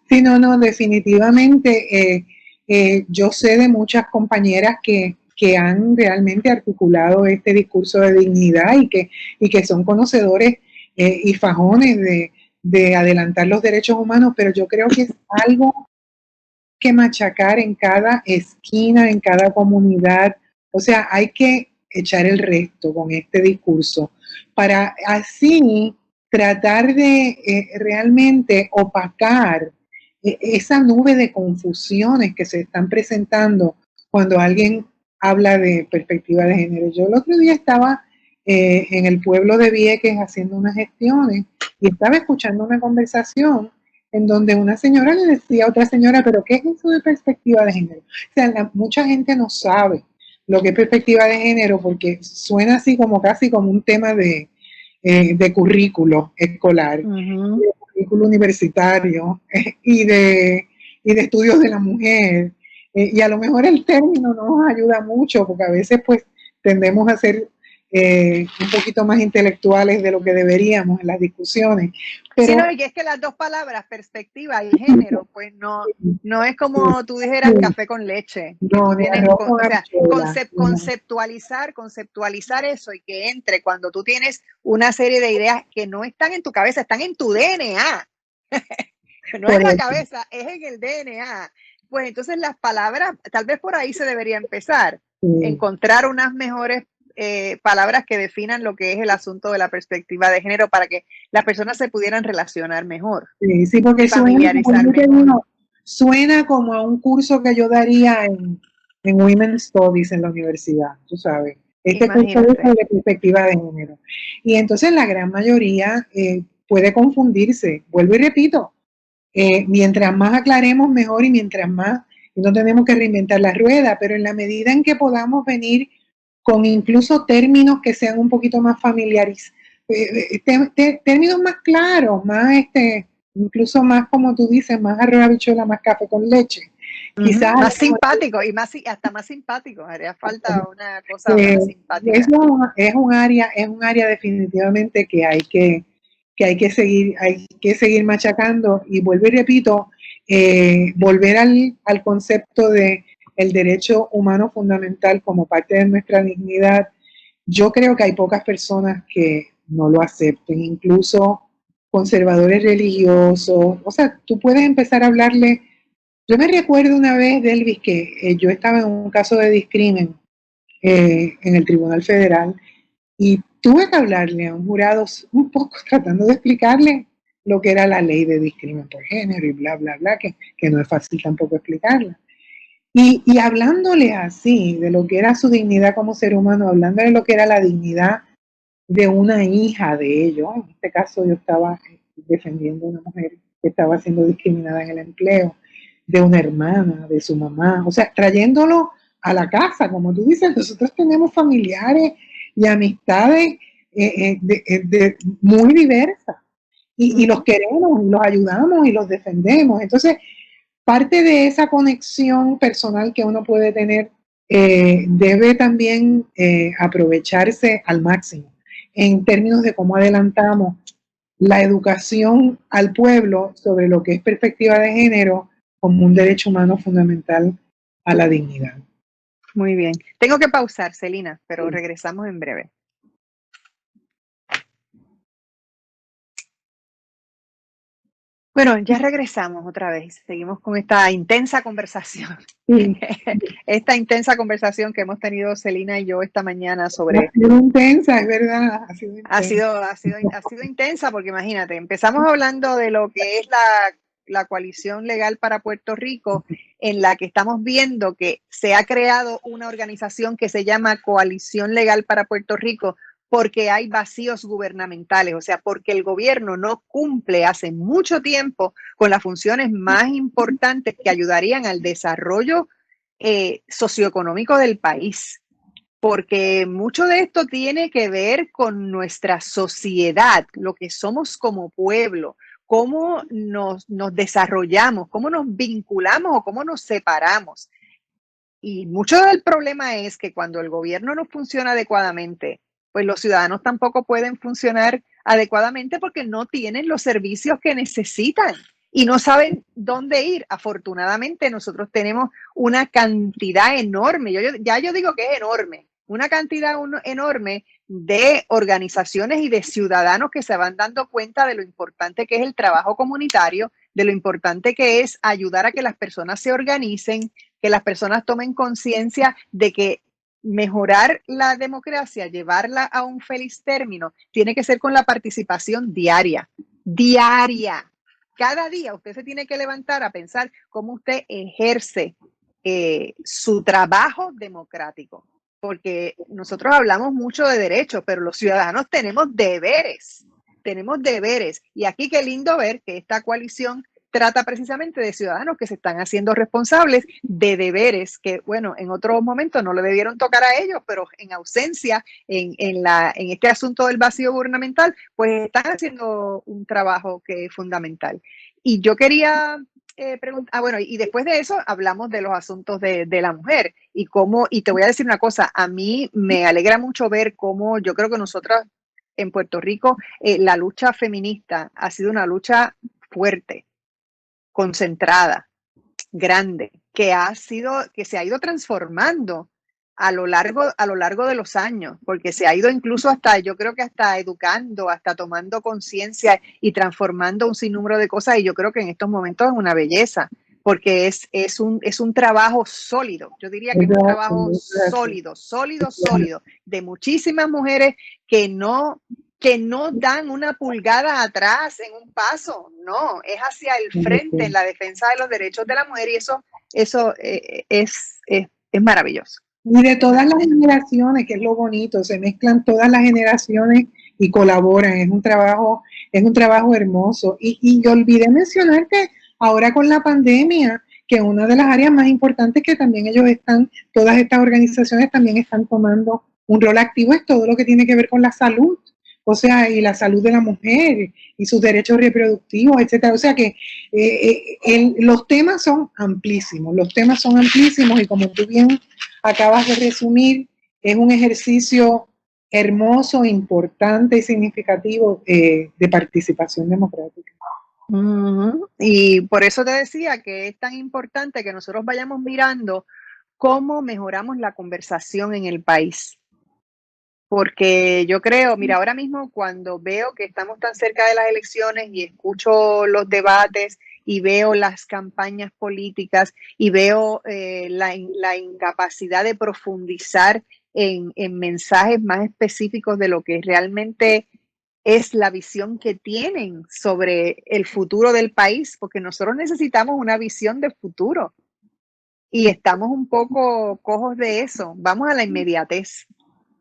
Sí, no, definitivamente. Yo sé de muchas compañeras que han realmente articulado este discurso de dignidad y que son conocedores y fajones de adelantar los derechos humanos, pero yo creo que es algo que machacar en cada esquina, en cada comunidad. O sea, hay que echar el resto con este discurso para así tratar de realmente opacar esa nube de confusiones que se están presentando cuando alguien habla de perspectiva de género. Yo el otro día estaba en el pueblo de Vieques haciendo unas gestiones y estaba escuchando una conversación en donde una señora le decía a otra señora, pero ¿qué es eso de perspectiva de género? O sea, mucha gente no sabe lo que es perspectiva de género porque suena así como casi como un tema de currículo escolar, de currículo universitario y de estudios de la mujer. Y a lo mejor el término no nos ayuda mucho porque a veces pues tendemos a ser un poquito más intelectuales de lo que deberíamos en las discusiones. Pero, sí, no, y es que las dos palabras, perspectiva y género, pues no es como tú dijeras café con leche. no, Tú ni tienes, arroz con o sea, habichuela. conceptualizar eso y que entre cuando tú tienes una serie de ideas que no están en tu cabeza, están en tu DNA. No Por en la eso. cabeza, es en el DNA. Pues entonces las palabras, tal vez por ahí se debería empezar, Sí. encontrar unas mejores palabras que definan lo que es el asunto de la perspectiva de género para que las personas se pudieran relacionar mejor Sí, porque y suena, como familiarizar yo te mejor. digo, suena como a un curso que yo daría en Women's Studies en la universidad, tú sabes. Este curso es Imagínate. de perspectiva de género. Y entonces la gran mayoría puede confundirse. Vuelvo y repito, mientras más aclaremos mejor y mientras más, y no tenemos que reinventar la rueda, pero en la medida en que podamos venir con incluso términos que sean un poquito más familiares, términos más claros, más incluso más como tú dices, más arroz habichuela, más café con leche. Quizás Más simpático y hasta más simpático. Haría falta una cosa eh, más simpática. es un área definitivamente que hay que seguir machacando y vuelvo y repito, volver al concepto de el derecho humano fundamental como parte de nuestra dignidad. Yo creo que hay pocas personas que no lo acepten, incluso conservadores religiosos. O sea, tú puedes empezar a hablarle. Yo me recuerdo una vez, Delvis, que yo estaba en un caso de discrimen en el Tribunal Federal Y tuve que hablarle a un jurado un poco tratando de explicarle lo que era la ley de discriminación por género y bla, bla, bla, que no es fácil tampoco explicarla. Y hablándole así de lo que era su dignidad como ser humano, hablándole de lo que era la dignidad de una hija de ellos. En este caso yo estaba defendiendo a una mujer que estaba siendo discriminada en el empleo, de una hermana, de su mamá, o sea, trayéndolo a la casa, como tú dices, nosotros tenemos familiares y amistades muy diversas y los queremos y los ayudamos y los defendemos. Entonces, parte de esa conexión personal que uno puede tener debe también aprovecharse al máximo en términos de cómo adelantamos la educación al pueblo sobre lo que es perspectiva de género como un derecho humano fundamental a la dignidad. Muy bien. Tengo que pausar, Celina, pero regresamos en breve. Bueno, ya regresamos otra vez. Seguimos con esta intensa conversación. Sí. Esta intensa conversación que hemos tenido Celina y yo esta mañana sobre... Ha sido intensa, es verdad. Ha sido intensa porque imagínate, empezamos hablando de lo que es la coalición legal para Puerto Rico, en la que estamos viendo que se ha creado una organización que se llama Coalición Legal para Puerto Rico, porque hay vacíos gubernamentales, o sea, porque el gobierno no cumple hace mucho tiempo con las funciones más importantes que ayudarían al desarrollo socioeconómico del país. Porque mucho de esto tiene que ver con nuestra sociedad, lo que somos como pueblo, cómo nos desarrollamos, cómo nos vinculamos o cómo nos separamos. Y mucho del problema es que cuando el gobierno no funciona adecuadamente, pues los ciudadanos tampoco pueden funcionar adecuadamente porque no tienen los servicios que necesitan y no saben dónde ir. Afortunadamente nosotros tenemos una cantidad enorme, yo digo que es enorme, una cantidad enorme de organizaciones y de ciudadanos que se van dando cuenta de lo importante que es el trabajo comunitario, de lo importante que es ayudar a que las personas se organicen, que las personas tomen conciencia de que mejorar la democracia, llevarla a un feliz término, tiene que ser con la participación diaria. Cada día usted se tiene que levantar a pensar cómo usted ejerce su trabajo democrático. Porque nosotros hablamos mucho de derechos, pero los ciudadanos tenemos deberes. Tenemos deberes. Y aquí qué lindo ver que esta coalición trata precisamente de ciudadanos que se están haciendo responsables de deberes que, bueno, en otros momentos no le debieron tocar a ellos, pero en ausencia, en este asunto del vacío gubernamental, pues están haciendo un trabajo que es fundamental. Y yo quería preguntar, bueno, y después de eso hablamos de los asuntos de la mujer y cómo, y te voy a decir una cosa, a mí me alegra mucho ver cómo yo creo que nosotras en Puerto Rico, la lucha feminista ha sido una lucha fuerte, concentrada, grande, que se ha ido transformando a lo largo de los años, porque se ha ido incluso yo creo que hasta educando, hasta tomando conciencia y transformando un sinnúmero de cosas, y yo creo que en estos momentos es una belleza, porque es un trabajo sólido, yo diría que es un trabajo sólido, de muchísimas mujeres que no dan una pulgada atrás en un paso, no, es hacia el frente en la defensa de los derechos de la mujer, y eso es maravilloso. Y de todas las generaciones, que es lo bonito, se mezclan todas las generaciones y colaboran, es un trabajo hermoso. Y yo olvidé mencionar que ahora con la pandemia, que una de las áreas más importantes que también todas estas organizaciones también están tomando un rol activo es todo lo que tiene que ver con la salud, o sea, y la salud de la mujer y sus derechos reproductivos, etcétera. O sea que los temas son amplísimos y como tú bien acabas de resumir, es un ejercicio hermoso, importante y significativo de participación democrática. Y por eso te decía que es tan importante que nosotros vayamos mirando cómo mejoramos la conversación en el país. Porque yo creo, mira, ahora mismo cuando veo que estamos tan cerca de las elecciones y escucho los debates y veo las campañas políticas y veo la incapacidad de profundizar en mensajes más específicos de lo que realmente es la visión que tienen sobre el futuro del país, porque nosotros necesitamos una visión de futuro y estamos un poco cojos de eso. Vamos a la inmediatez,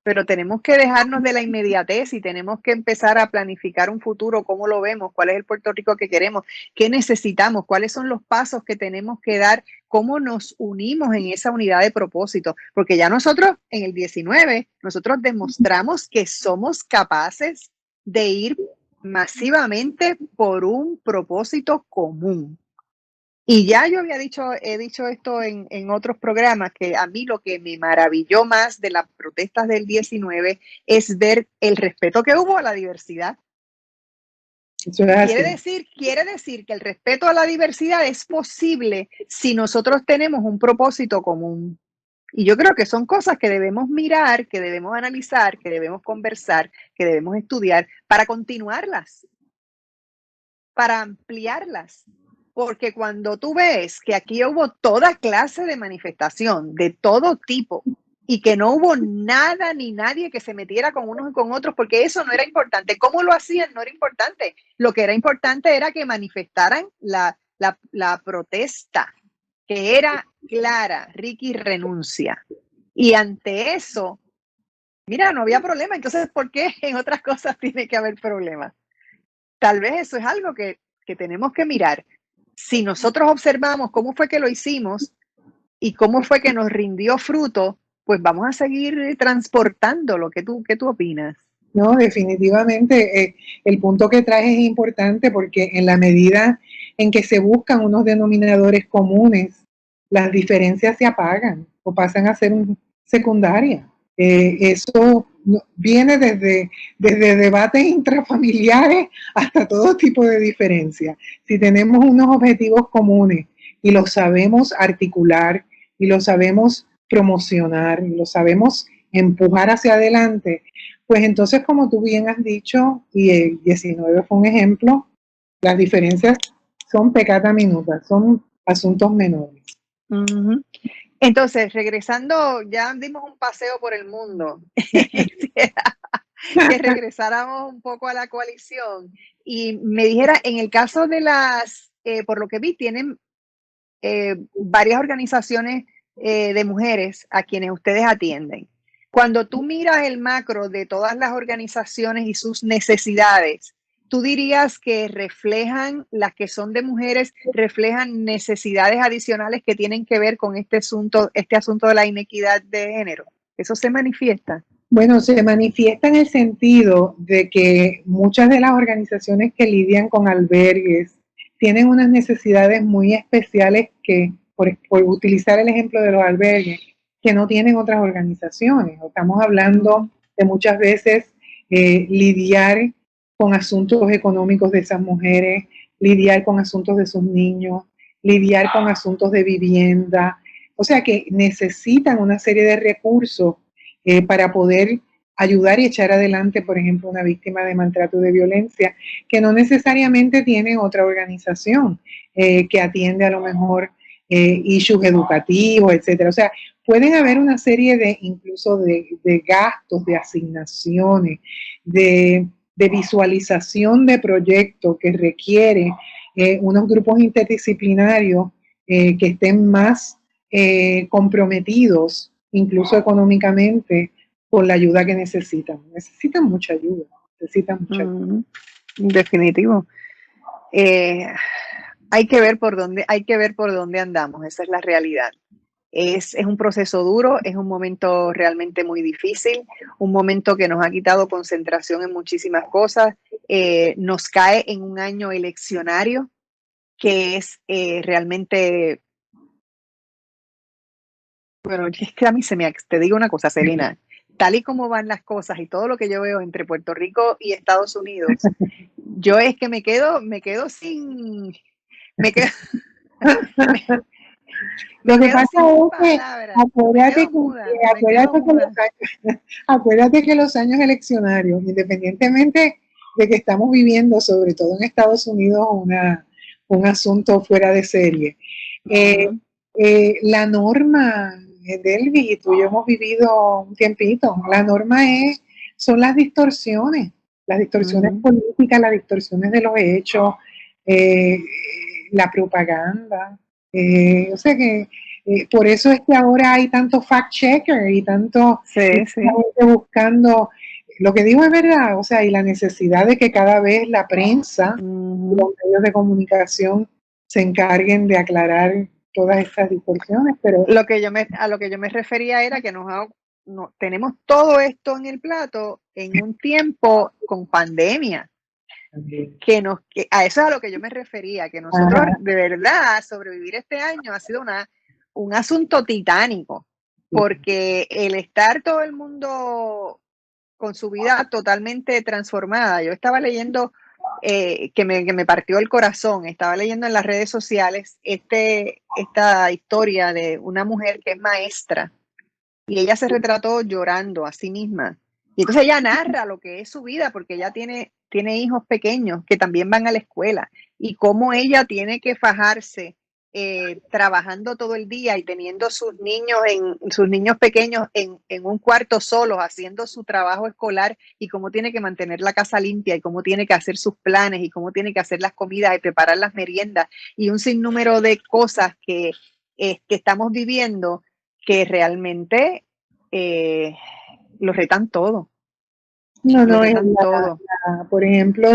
pero tenemos que dejarnos de la inmediatez y tenemos que empezar a planificar un futuro, cómo lo vemos, cuál es el Puerto Rico que queremos, qué necesitamos, cuáles son los pasos que tenemos que dar, cómo nos unimos en esa unidad de propósito, porque ya nosotros en el 19, nosotros demostramos que somos capaces de ir masivamente por un propósito común. Y ya yo he dicho esto en otros programas, que a mí lo que me maravilló más de las protestas del 19 es ver el respeto que hubo a la diversidad. Quiere decir que el respeto a la diversidad es posible si nosotros tenemos un propósito común. Y yo creo que son cosas que debemos mirar, que debemos analizar, que debemos conversar, que debemos estudiar para continuarlas, para ampliarlas. Porque cuando tú ves que aquí hubo toda clase de manifestación, de todo tipo, y que no hubo nada ni nadie que se metiera con unos y con otros, porque eso no era importante. ¿Cómo lo hacían? No era importante. Lo que era importante era que manifestaran la protesta, que era clara: Ricky renuncia. Y ante eso, mira, no había problema. Entonces, ¿por qué en otras cosas tiene que haber problema? Tal vez eso es algo que tenemos que mirar. Si nosotros observamos cómo fue que lo hicimos y cómo fue que nos rindió fruto, pues vamos a seguir transportando lo que ¿qué tú opinas? No, definitivamente el punto que traes es importante porque en la medida en que se buscan unos denominadores comunes, las diferencias se apagan o pasan a ser secundarias. Eso viene desde debates intrafamiliares hasta todo tipo de diferencias. Si tenemos unos objetivos comunes y los sabemos articular y los sabemos promocionar y los sabemos empujar hacia adelante, pues entonces, como tú bien has dicho, y el 19 fue un ejemplo, las diferencias son peccata minuta, son asuntos menores. Uh-huh. Entonces, regresando, ya dimos un paseo por el mundo. Que regresáramos un poco a la coalición y me dijera, en el caso de las, por lo que vi, tienen varias organizaciones de mujeres a quienes ustedes atienden. Cuando tú miras el macro de todas las organizaciones y sus necesidades, ¿tú dirías que reflejan, las que son de mujeres, reflejan necesidades adicionales que tienen que ver con este asunto de la inequidad de género? ¿Eso se manifiesta? Bueno, se manifiesta en el sentido de que muchas de las organizaciones que lidian con albergues tienen unas necesidades muy especiales que, por utilizar el ejemplo de los albergues, que no tienen otras organizaciones. Estamos hablando de muchas veces lidiar con asuntos económicos de esas mujeres, lidiar con asuntos de sus niños, lidiar con asuntos de vivienda. O sea que necesitan una serie de recursos para poder ayudar y echar adelante, por ejemplo, una víctima de maltrato y de violencia, que no necesariamente tiene otra organización que atiende a lo mejor issues educativos, etcétera. O sea, pueden haber una serie de, incluso de gastos, de asignaciones, de visualización de proyectos que requiere unos grupos interdisciplinarios que estén más comprometidos, incluso económicamente, por la ayuda que necesitan. Necesitan mucha ayuda. Definitivo. Hay que ver por dónde andamos, esa es la realidad. Es un proceso duro, es un momento realmente muy difícil, un momento que nos ha quitado concentración en muchísimas cosas, nos cae en un año eleccionario que es realmente, bueno, es que a mí te digo una cosa, Celina, tal y como van las cosas y todo lo que yo veo entre Puerto Rico y Estados Unidos, yo es que me quedo sin, me quedo, Lo que pasa es que acuérdate que los años eleccionarios, independientemente de que estamos viviendo, sobre todo en Estados Unidos, un asunto fuera de serie, la norma Delvi, y tú y yo hemos vivido un tiempito. La norma son las distorsiones políticas, las distorsiones de los hechos, eh, la propaganda. O sea que por eso es que ahora hay tanto fact-checker y tanto gente buscando. Lo que digo es verdad, o sea, y la necesidad de que cada vez la prensa y los medios de comunicación se encarguen de aclarar todas estas distorsiones, pero a lo que yo me refería era que tenemos todo esto en el plato en un tiempo con pandemia, que a eso es a lo que yo me refería, que nosotros de verdad sobrevivir este año ha sido un asunto titánico, porque el estar todo el mundo con su vida totalmente transformada. Yo estaba leyendo que me partió el corazón, estaba leyendo en las redes sociales esta historia de una mujer que es maestra y ella se retrató llorando a sí misma. Y entonces ella narra lo que es su vida porque ella tiene hijos pequeños que también van a la escuela y cómo ella tiene que fajarse trabajando todo el día y teniendo sus niños pequeños en un cuarto solos haciendo su trabajo escolar y cómo tiene que mantener la casa limpia y cómo tiene que hacer sus planes y cómo tiene que hacer las comidas y preparar las meriendas y un sinnúmero de cosas que estamos viviendo que realmente lo retan todo. No, por ejemplo,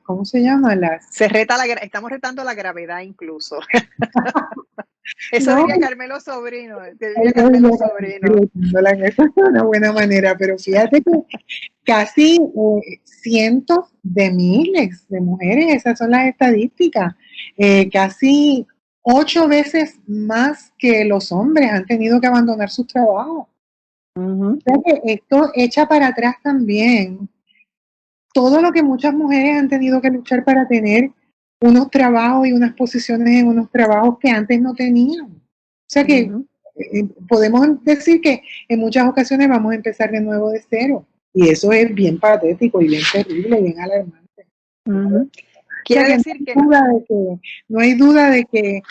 ¿cómo se llama? Estamos retando la gravedad incluso. Eso diría Carmelo Sobrino. Esa es una buena manera, pero fíjate que casi cientos de miles de mujeres, esas son las estadísticas, casi 8 veces más que los hombres han tenido que abandonar sus trabajos. O sea que esto echa para atrás también todo lo que muchas mujeres han tenido que luchar para tener unos trabajos y unas posiciones en unos trabajos que antes no tenían. O sea que podemos decir que en muchas ocasiones vamos a empezar de nuevo de cero. Y eso es bien patético y bien terrible, bien alarmante. Quiere decir que no hay duda de que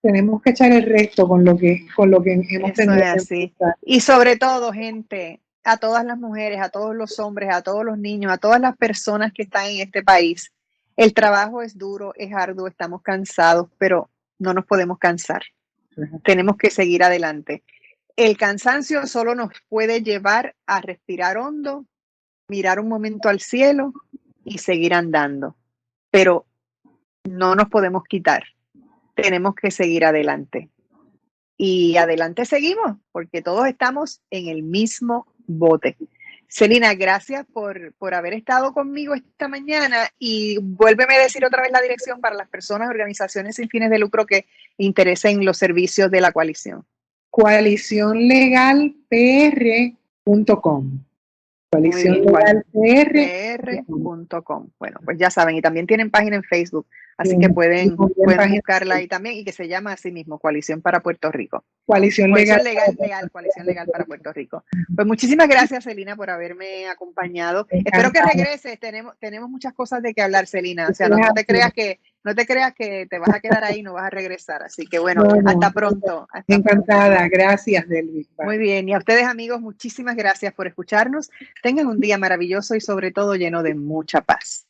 tenemos que echar el resto con lo que hemos tenido que empezar. Y sobre todo, gente, a todas las mujeres, a todos los hombres, a todos los niños, a todas las personas que están en este país, el trabajo es duro, es arduo, estamos cansados, pero no nos podemos cansar. Tenemos que seguir adelante. El cansancio solo nos puede llevar a respirar hondo, mirar un momento al cielo y seguir andando. Pero no nos podemos quitar. Tenemos que seguir adelante. Y adelante seguimos, porque todos estamos en el mismo bote. Celina, gracias por haber estado conmigo esta mañana y vuélveme a decir otra vez la dirección para las personas, organizaciones sin fines de lucro que interesen los servicios de la coalición. coalicionlegalpr.com. coalicionlegalpr.com. Bueno, pues ya saben, y también tienen página en Facebook, así que pueden buscarla ahí también, y que se llama así mismo, Coalición para Puerto Rico. Coalición Legal para Puerto Rico. Pues muchísimas gracias, Celina, por haberme acompañado. Espero que regreses, tenemos muchas cosas de que hablar, Celina, o sea, no te creas que te vas a quedar ahí, no vas a regresar, así que bueno, hasta pronto. Encantada, gracias, Delvi. Muy bien, y a ustedes, amigos, muchísimas gracias por escucharnos. Tengan un día maravilloso y sobre todo lleno de mucha paz.